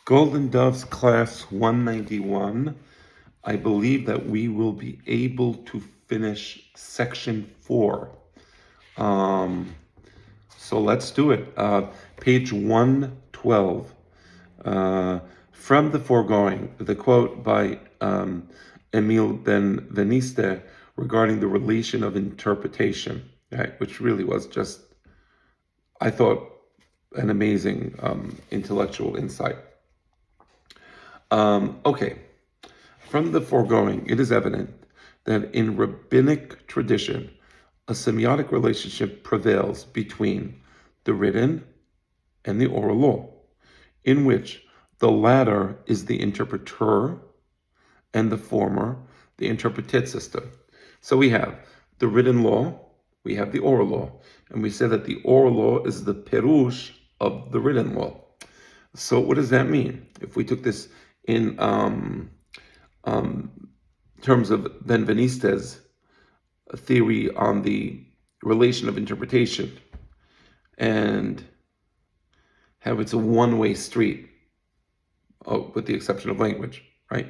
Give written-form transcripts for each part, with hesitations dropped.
Golden Doves class 191. I believe that we will be able to finish section 4. So let's do it. Page 112. From the foregoing, the quote by Emile Benveniste regarding the relation of interpretation, right, which really was just, I thought, an amazing intellectual insight. Okay, from the foregoing, it is evident that in rabbinic tradition, a semiotic relationship prevails between the written and the oral law, in which the latter is the interpreter and the former the interpreted system. So we have the written law, we have the oral law, and we say that the oral law is the perush of the written law. So what does that mean? If we took this in terms of Benveniste's theory on the relation of interpretation and how it's a one-way street, with the exception of language, right?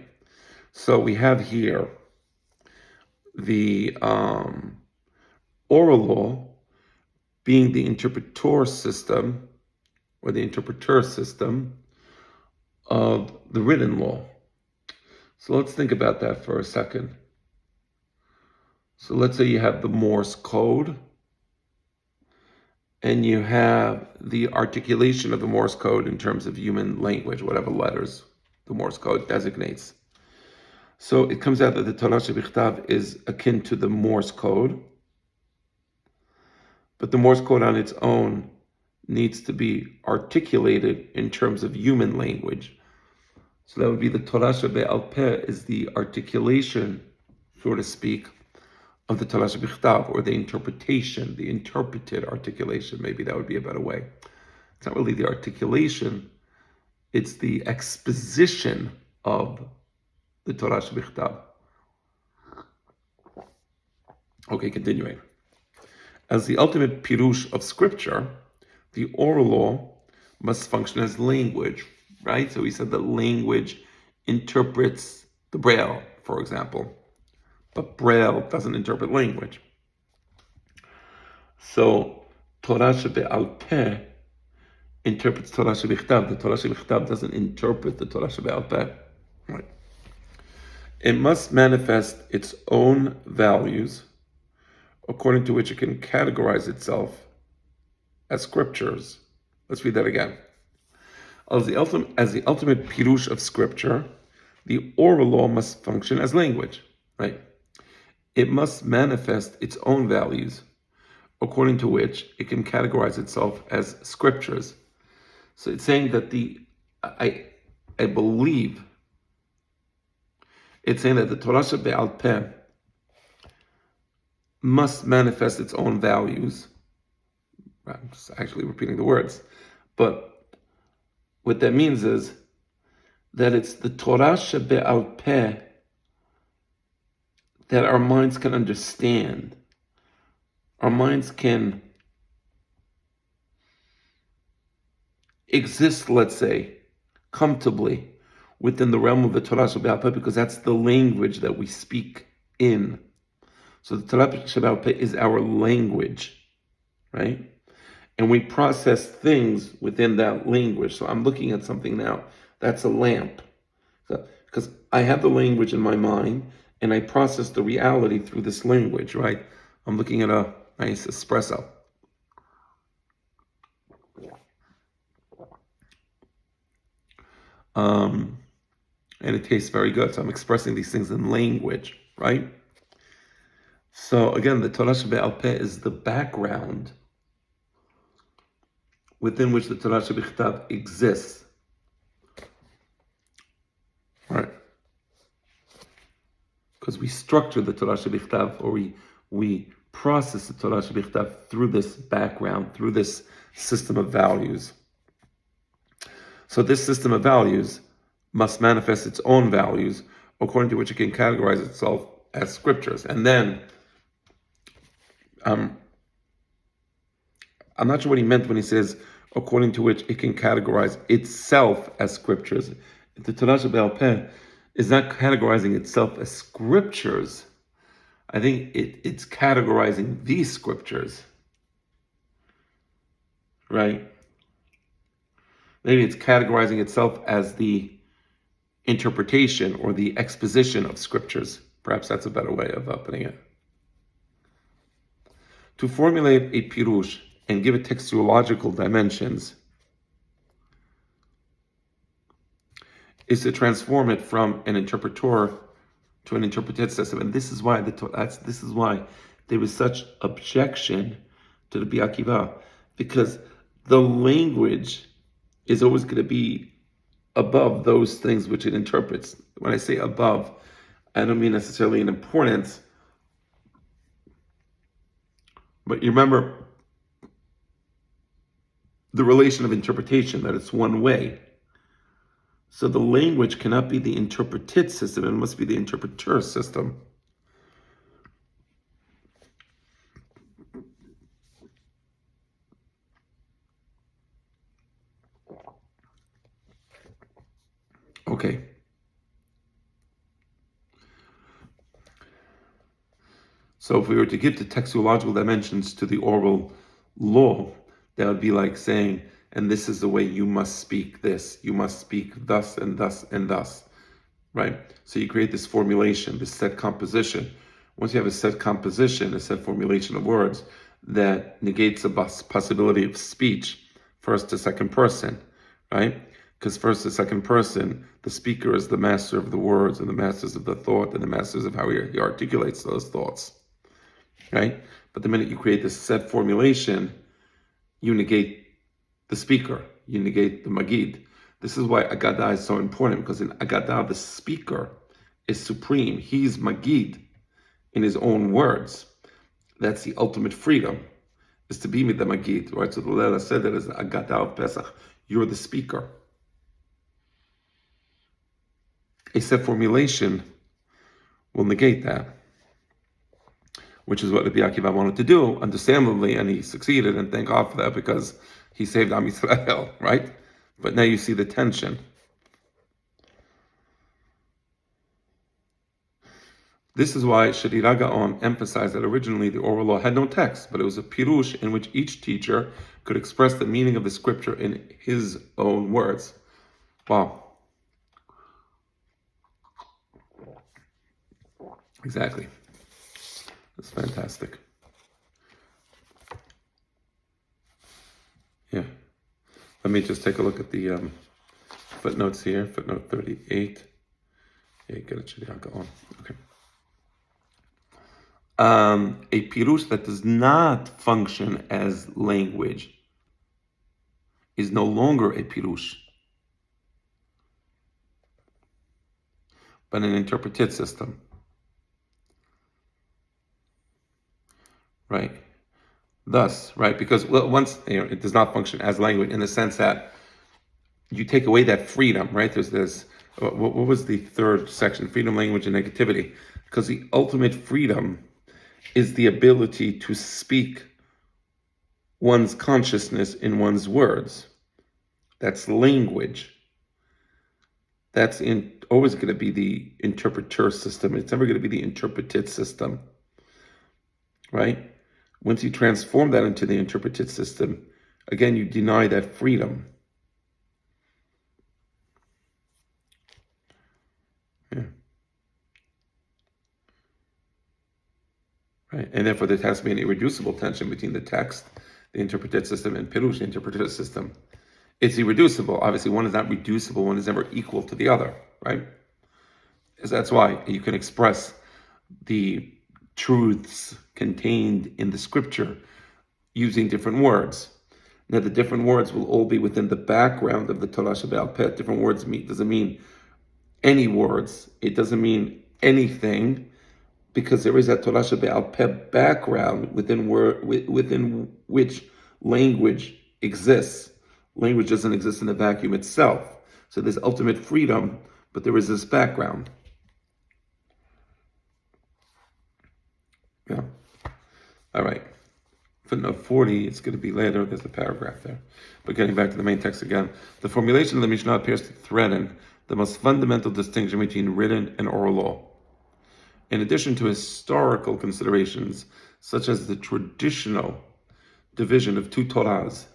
So we have here the oral law being the interpreter system or the interpreter system of the written law. So let's think about that for a second. So let's say you have the Morse code and you have the articulation of the Morse code in terms of human language, whatever letters the Morse code designates. So it comes out that the Torah Shebichtav is akin to the Morse code, but the Morse code on its own needs to be articulated in terms of human language. So that would be the Torah Shebe'al Peh is the articulation, so to speak, of the Torah Shebichtav, or the interpretation, the interpreted articulation. Maybe that would be a better way. It's not really the articulation, it's the exposition of the Torah Shebichtav. Okay, continuing. As the ultimate pirush of scripture, the oral law must function as language, right? So we said that language interprets the Braille, for example, but Braille doesn't interpret language. So Torah Shebe'al Peh interprets Torah Shebichtav. The Torah Shebichtav doesn't interpret the Torah Shebe'al Peh. Right. It must manifest its own values, according to which it can categorize itself as scriptures. Let's read that again. As the ultimate pirush of scripture, the oral law must function as language, right? It must manifest its own values, according to which it can categorize itself as scriptures. So it's saying that I believe it's saying that the Torah Shebe'al Peh must manifest its own values. I'm just actually repeating the words. But what that means is that it's the Torah Shebe'al Peh that our minds can understand. Our minds can exist, let's say, comfortably within the realm of the Torah Shebe'al Peh, because that's the language that we speak in. So the Torah Shebe'al Peh is our language, right? And we process things within that language. So I'm looking at something now. That's a lamp. So, because I have the language in my mind, and I process the reality through this language, right? I'm looking at a nice espresso. And it tastes very good. So I'm expressing these things in language, right? So again, the Torah Shebe'al Peh is the background within which the Torah Shebichtav exists. Right? Because we structure the Torah Shebichtav, or we process the Torah Shebichtav through this background, through this system of values. So this system of values must manifest its own values, according to which it can categorize itself as scriptures. And then, I'm not sure what he meant when he says, according to which it can categorize itself as scriptures. The Torah Shebe'al Peh is not categorizing itself as scriptures. I think it's categorizing these scriptures, right? Maybe it's categorizing itself as the interpretation or the exposition of scriptures. Perhaps that's a better way of putting it. To formulate a pirush and give it textuological dimensions is to transform it from an interpretor to an interpreted system. And this is why there was such objection to the Rabbi Akiva, because the language is always going to be above those things which it interprets. When I say above, I don't mean necessarily in importance, but you remember the relation of interpretation, that it's one way. So the language cannot be the interpreted system, it must be the interpreter system. Okay. So if we were to give the textuological dimensions to the oral law, that would be like saying, and this is the way you must speak this. You must speak thus and thus and thus, right? So you create this formulation, this set composition. Once you have a set composition, a set formulation of words, that negates the possibility of speech, first to second person, right? Because first to second person, the speaker is the master of the words and the masters of the thought and the masters of how he articulates those thoughts, right? But the minute you create this set formulation, you negate the speaker, you negate the Magid. This is why Agadah is so important, because in Agadah, the speaker is supreme. He's Magid in his own words. That's the ultimate freedom, is to be the Magid, right? So the Lela said that as Agadah of Pesach, you're the speaker. A set formulation will negate that, which is what Rabbi Akiva wanted to do, understandably, and he succeeded, and thank God for that, because he saved Am Yisrael, right? But now you see the tension. This is why Shadira Gaon emphasized that originally the oral law had no text, but it was a pirush in which each teacher could express the meaning of the scripture in his own words. Wow. Exactly. That's fantastic. Yeah. Let me just take a look at the footnotes here. Footnote 38. Yeah, get it, Shadira Gaon. Okay. A pirush that does not function as language is no longer a pirush, but an interpreted system. Right. Thus, right, because once it does not function as language in the sense that you take away that freedom, right? There's this. What was the third section? Freedom, language, and negativity. Because the ultimate freedom is the ability to speak one's consciousness in one's words. That's language. That's always going to be the interpreter system. It's never going to be the interpreted system, right? Once you transform that into the interpreted system, again, you deny that freedom. Yeah. Right. And therefore, there has to be an irreducible tension between the text, the interpreted system, and Pirush, the interpreted system. It's irreducible. Obviously, one is not reducible. One is never equal to the other, right? So that's why you can express the truths contained in the scripture using different words. Now, the different words will all be within the background of the Torah Shebe'al Peh. Different words doesn't mean any words. It doesn't mean anything, because there is a Torah Shebe'al Peh background within which language exists. Language doesn't exist in a vacuum itself. So there's ultimate freedom, but there is this background. Yeah. All right. footnote 40, it's going to be later, there's a paragraph there. But getting back to the main text again, the formulation of the Mishnah appears to threaten the most fundamental distinction between written and oral law. In addition to historical considerations, such as the traditional division of two Torahs,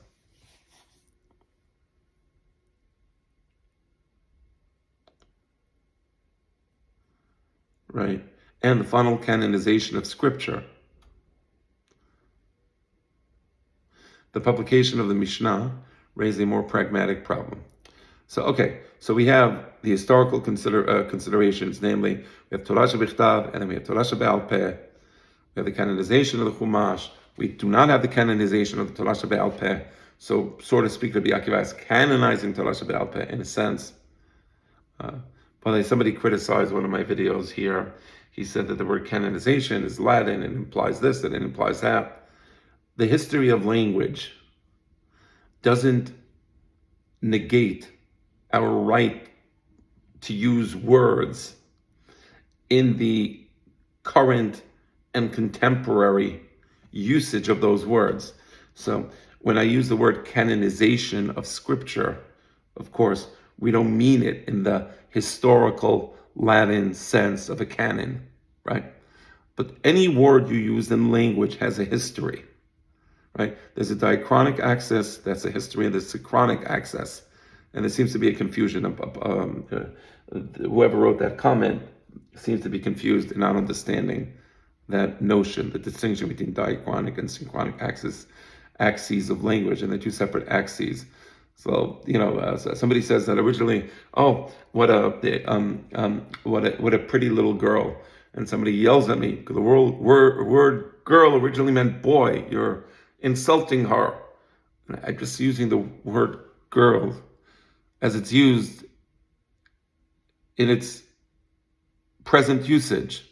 right, and the final canonization of Scripture, the publication of the Mishnah raised a more pragmatic problem. So we have the historical considerations, namely, we have Torah Shebichtav, and then we have Torah Shebe'al Peh. We have the canonization of the Chumash. We do not have the canonization of the Torah Shebe'al Peh. So, so to speak, Rabbi Akiva is canonizing Torah Shebe'al Peh in a sense. But somebody criticized one of my videos here. He said that the word canonization is Latin and implies this and it implies that. The history of language doesn't negate our right to use words in the current and contemporary usage of those words. So when I use the word canonization of Scripture, of course, we don't mean it in the historical Latin sense of a canon, right? But any word you use in language has a history, right? There's a diachronic axis, that's a history, and there's a synchronic axis. And there seems to be a confusion. Whoever wrote that comment seems to be confused in not understanding that notion, the distinction between diachronic and synchronic axes of language, and the two separate axes. So somebody says that originally, what a pretty little girl, and somebody yells at me because the word girl originally meant boy. You're insulting her. And I'm just using the word girl as it's used in its present usage,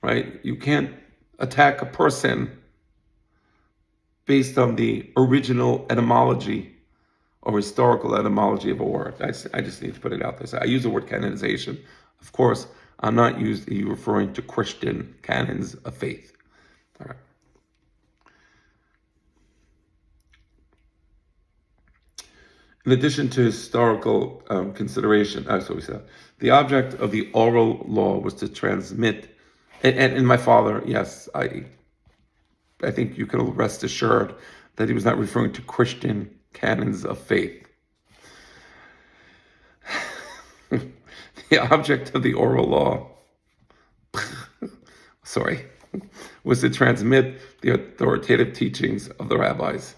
right? You can't attack a person based on the original etymology or historical etymology of a word. I just need to put it out there. So I use the word canonization. Of course, I'm not referring to Christian canons of faith. All right. In addition to historical consideration, that's what we said. The object of the oral law was to transmit, and my father, yes, I think you can rest assured that he was not referring to Christian canons of faith. The object of the oral law, was to transmit the authoritative teachings of the rabbis.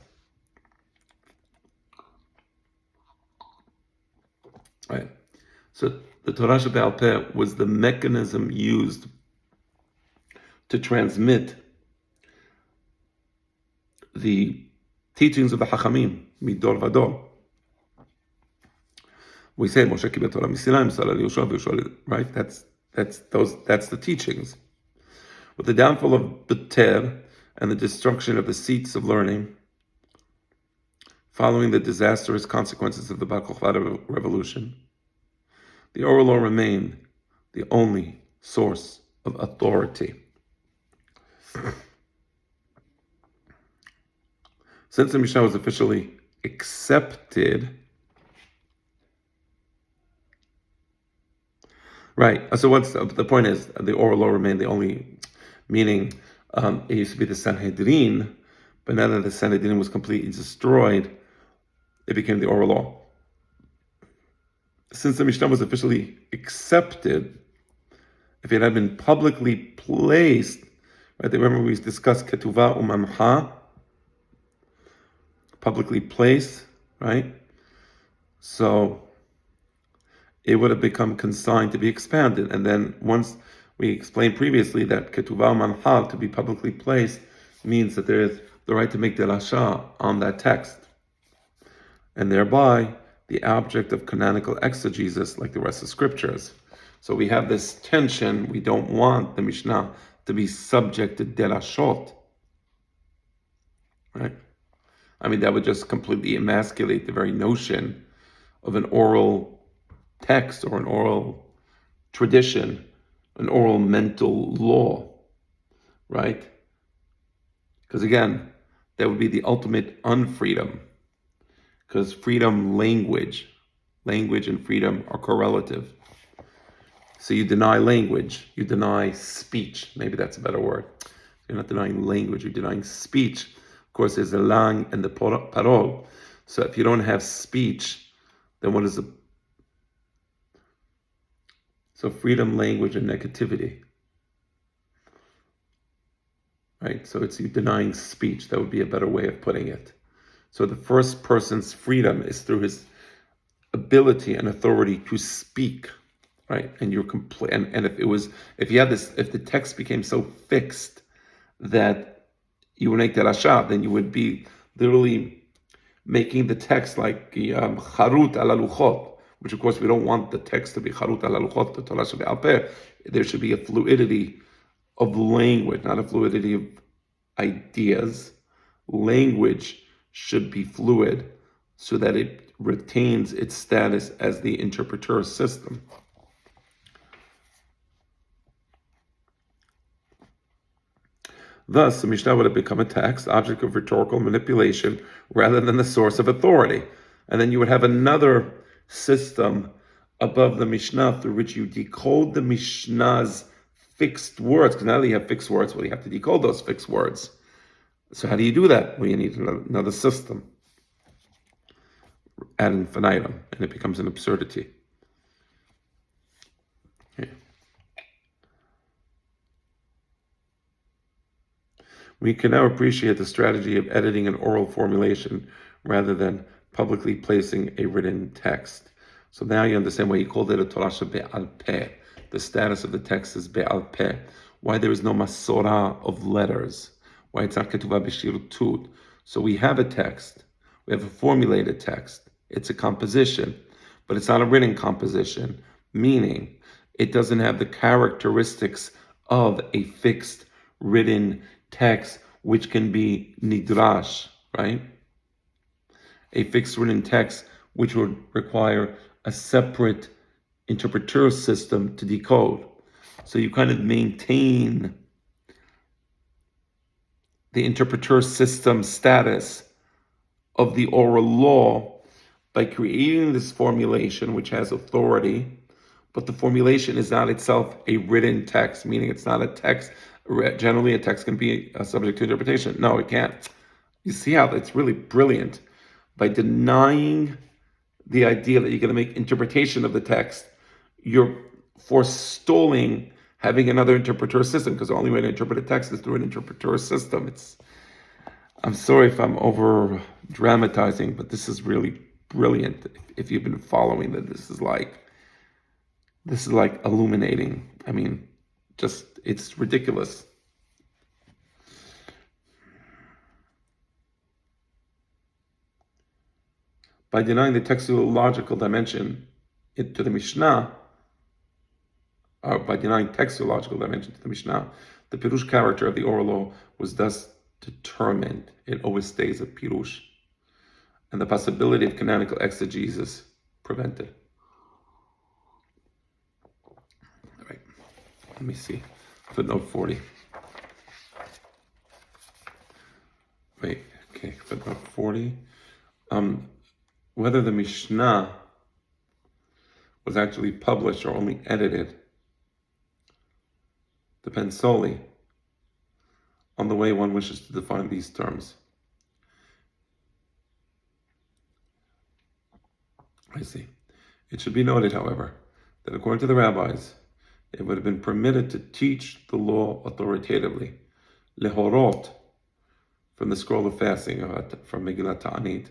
Right. So the Torah Shebe'al Peh was the mechanism used to transmit the teachings of the Hachamim, midor vador. We say Moshe kibel Torah miSinai, Moshe Yoshua, right? That's the teachings. With the downfall of Beter and the destruction of the seats of learning, following the disastrous consequences of the Bar Kokhba revolution, the oral law remained the only source of authority. Since the Mishnah was officially accepted, right? So what's the point is the oral law remained the only, meaning it used to be the Sanhedrin, but now that the Sanhedrin was completely destroyed, it became the oral law. Since the Mishnah was officially accepted, if it had been publicly placed, right? Remember we discussed ketuvah umancha, publicly placed, right? So it would have become consigned to be expanded. And then once we explained previously that ketuvah umancha, to be publicly placed, means that there is the right to make derasha on that text, and thereby the object of canonical exegesis like the rest of scriptures. So we have this tension. We don't want the Mishnah to be subject to derashot, right? I mean, that would just completely emasculate the very notion of an oral text or an oral tradition, an oral mental law, right? Because again, that would be the ultimate unfreedom, because freedom, language and freedom are correlative. So you deny language, you deny speech. Maybe that's a better word. You're not denying language, you're denying speech. Of course, there's the lang and the parol. So if you don't have speech, then what is the... So freedom, language, and negativity. Right? So it's you denying speech. That would be a better way of putting it. So the first person's freedom is through his ability and authority to speak, right? And you're complete. And if the text became so fixed that you would make that asha, then you would be literally making the text like charut ala luchot, which of course we don't want the text to be charut ala luchot, the Torah shebe'al peh. There should be a fluidity of language, not a fluidity of ideas. Language should be fluid so that it retains its status as the interpreter system. Thus, the Mishnah would have become a text, object of rhetorical manipulation, rather than the source of authority. And then you would have another system above the Mishnah through which you decode the Mishnah's fixed words, because now that you have fixed words, well, you have to decode those fixed words. So how do you do that? Well, you need another system ad infinitum, and it becomes an absurdity. Okay. We can now appreciate the strategy of editing an oral formulation rather than publicly placing a written text. So now you understand why he called it a Torah shebe'al peh. The status of the text is be'al peh. Why there is no masorah of letters. Why it's not ketuvah b'shirtut. So we have a text. We have a formulated text. It's a composition, but it's not a written composition, meaning it doesn't have the characteristics of a fixed written text, which can be nidrash, right? A fixed written text, which would require a separate interpreter system to decode. So you kind of maintain the interpreter system status of the oral law by creating this formulation, which has authority, but the formulation is not itself a written text, meaning it's not a text. Generally, a text can be subject to interpretation. No, it can't. You see how it's really brilliant. By denying the idea that you're going to make interpretation of the text, you're forestalling having another interpreter system, because the only way to interpret a text is through an interpreter system. I'm sorry if I'm over dramatizing, but this is really brilliant. If you've been following that, this is like illuminating. I mean, it's ridiculous. By denying the textual-logical dimension to the Mishnah, or by denying textual-logical dimension to the Mishnah, the Pirush character of the oral law was thus determined. It always stays a Pirush. And the possibility of canonical exegesis prevented. All right, let me see. Footnote 40. Wait, okay, footnote 40. Whether the Mishnah was actually published or only edited depends solely on the way one wishes to define these terms. I see. It should be noted, however, that according to the rabbis, it would have been permitted to teach the law authoritatively, lehorot, from the scroll of fasting from Megillat Ta'anit,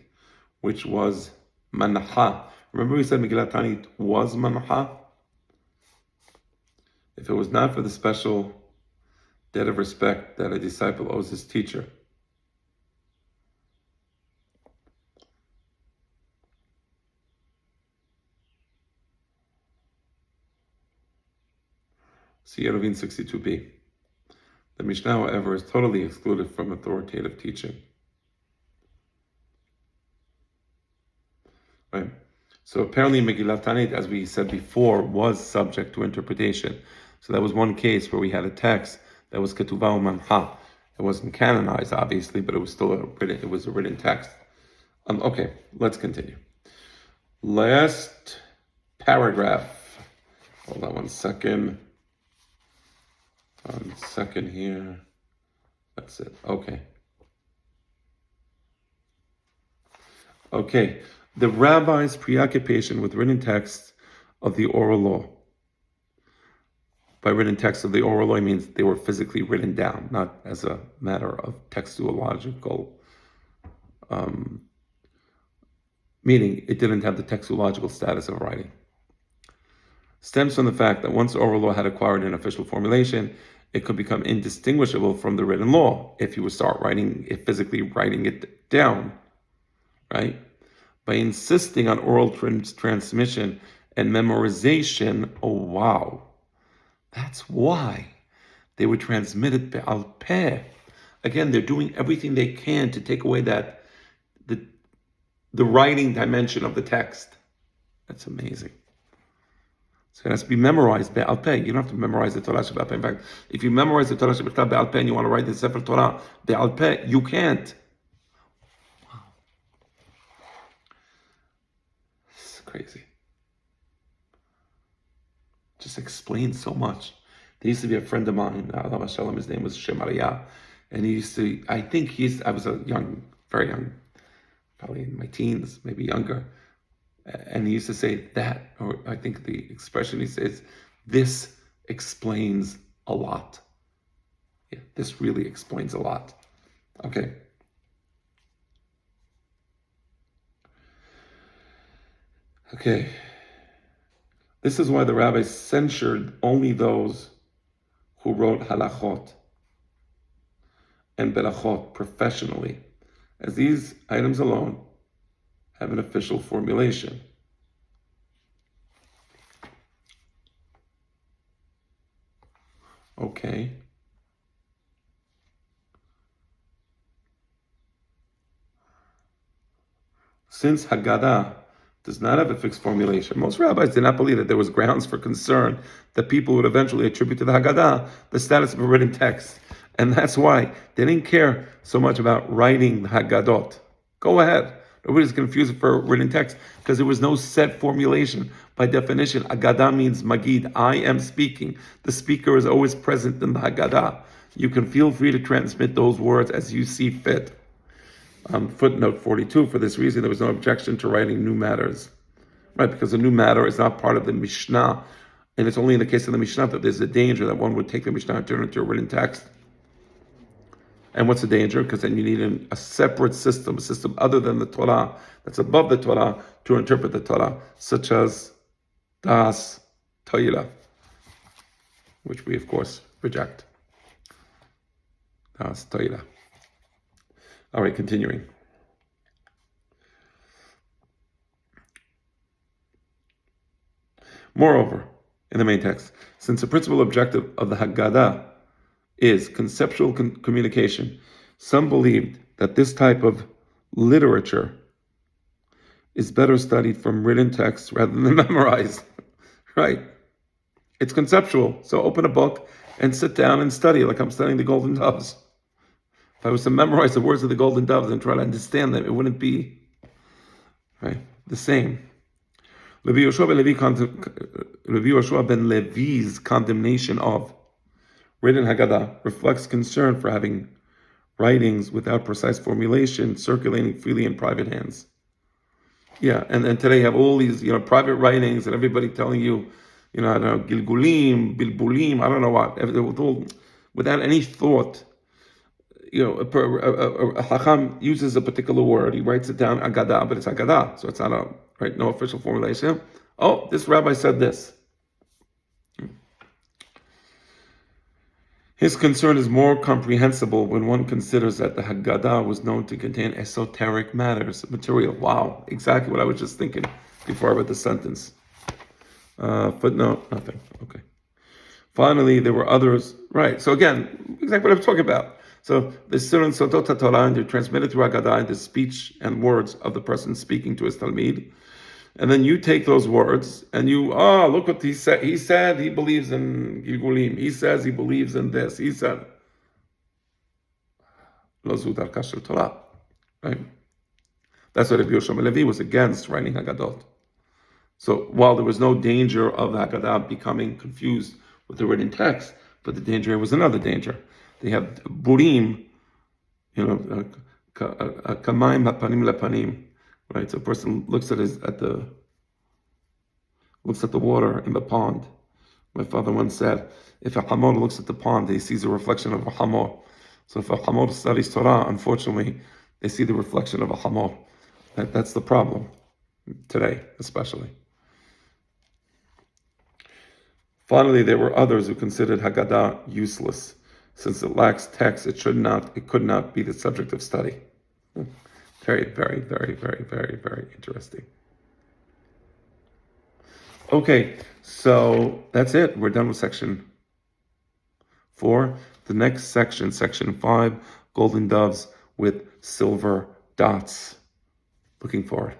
which was manha. Remember we said Megillat Ta'anit was manha? If it was not for the special debt of respect that a disciple owes his teacher, see Eruvin 62b. The Mishnah, however, is totally excluded from authoritative teaching. Right? So apparently Megillat Ta'anit, as we said before, was subject to interpretation. So that was one case where we had a text that was ketuvah u'manha. It wasn't canonized, obviously, but it was still a written text. Okay, let's continue. Last paragraph. Hold on one second. One second here. That's it. Okay. Okay. The rabbi's preoccupation with written texts of the oral law. By written texts of the oral law, it means they were physically written down, not as a matter of textuological, meaning it didn't have the textuological status of writing. Stems from the fact that once oral law had acquired an official formulation, it could become indistinguishable from the written law if you would start physically writing it down, right? By insisting on oral transmission and memorization, oh wow, that's why they would transmit it be'al peh. Again, they're doing everything they can to take away that the writing dimension of the text. That's amazing. So it has to be memorized be'al peh. You don't have to memorize the Torah shebe'al peh. In fact, if you memorize the Torah shebe'al peh and you want to write the Sefer Torah be'al peh, you can't. Wow. This is crazy. Just explains so much. There used to be a friend of mine, Alav Shalom, his name was Shemaria, and he used to, I was very young, probably in my teens, maybe younger, and he used to say that, or I think the expression he says, this explains a lot. Yeah, this really explains a lot. Okay. Okay. This is why the rabbis censured only those who wrote halachot and berachot professionally, as these items alone have an official formulation. Okay. Since Haggadah does not have a fixed formulation, most rabbis did not believe that there was grounds for concern that people would eventually attribute to the Haggadah the status of a written text. And that's why they didn't care so much about writing the Haggadot. Go ahead. Nobody's confused for written text because there was no set formulation. By definition, Haggadah means Magid. I am speaking. The speaker is always present in the Haggadah. You can feel free to transmit those words as you see fit. Footnote 42, for this reason, there was no objection to writing new matters. Right, because the new matter is not part of the Mishnah. And it's only in the case of the Mishnah that there's a danger that one would take the Mishnah and turn it into a written text. And what's the danger? Because then you need a separate system, a system other than the Torah, that's above the Torah, to interpret the Torah, such as Das Torah, which we, of course, reject. Das Torah. All right, continuing. Moreover, in the main text, since the principal objective of the Haggadah is conceptual communication, some believed that this type of literature is better studied from written texts rather than memorized. Right? It's conceptual. So open a book and sit down and study like I'm studying the Golden Doves. If I was to memorize the words of the Golden Doves and try to understand them, it wouldn't be the same. Rabbi Yoshua ben Levi's condemnation of written Haggadah reflects concern for having writings without precise formulation circulating freely in private hands. Yeah, and today you have all these, private writings and everybody telling you, I don't know, Gilgulim, Bilbulim, I don't know what, without any thought. A Chacham uses a particular word, he writes it down, Haggadah, but it's Haggadah, so it's not no official formulation. Oh, this rabbi said this. His concern is more comprehensible when one considers that the Haggadah was known to contain esoteric material. Wow, exactly what I was just thinking before I read the sentence. Footnote, nothing. Okay. Finally, there were others. Right. So again, exactly what I was talking about. So the Sirun Sodot HaTorah, and they're transmitted through Haggadah, the speech and words of the person speaking to his Talmid. And then you take those words and you, look what he said. He said he believes in Gilgulim. He says he believes in this. He said. lo zu darka shel Torah. Right? That's why Rabbi Yoshua ben Levi was against writing Haggadot. So while there was no danger of the Haggadah becoming confused with the written text, but the danger was another danger. They have burim, kamayim hapanim lepanim, right? So a person looks at the water in the pond. My father once said, if a hamor looks at the pond, he sees a reflection of a hamor. So if a hamor studies Torah, unfortunately, they see the reflection of a hamor. That's the problem today, especially. Finally, there were others who considered Haggadah useless. Since it lacks text, it could not be the subject of study. Very, very, very, very, very, very interesting. Okay, so that's it. We're done with section 4. The next section, section 5, golden doves with silver dots. Looking forward.